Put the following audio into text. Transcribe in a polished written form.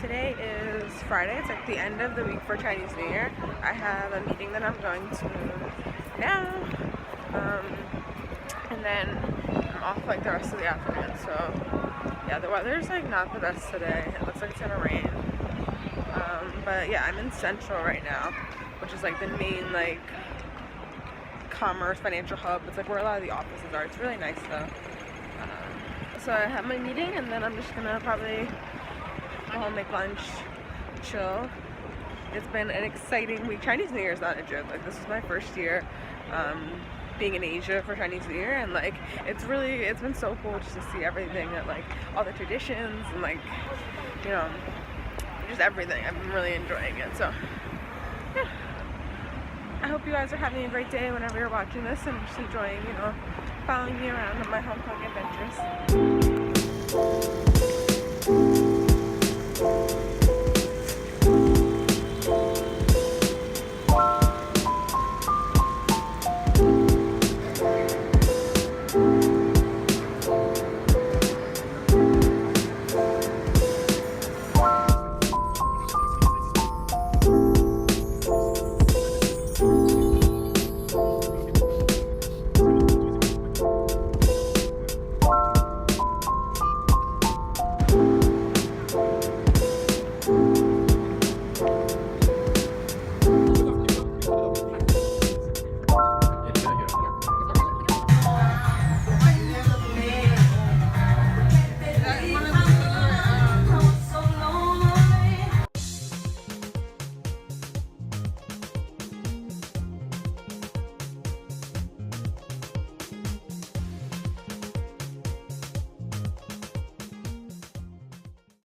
Today is Friday. It's like the end of the week for Chinese New Year. I have a meeting that I'm going to now, and then I'm off like the rest of the afternoon. So yeah, the weather's like not the best today. It looks like it's gonna rain. But yeah, I'm in Central right now, which is like the main like commerce financial hub. It's like where a lot of the offices are. It's really nice though. So I have my meeting, and then I'm just gonna probably go home, make lunch, chill. It's been an exciting week. Chinese New Year is not a joke. Like, this is my first year being in Asia for Chinese New Year, and like it's been so cool just to see everything, and like all the traditions, and like, you know, just everything. I've been really enjoying it. So yeah, I hope you guys are having a great day whenever you're watching this, and just enjoying, you know, following me around on my Hong Kong adventures.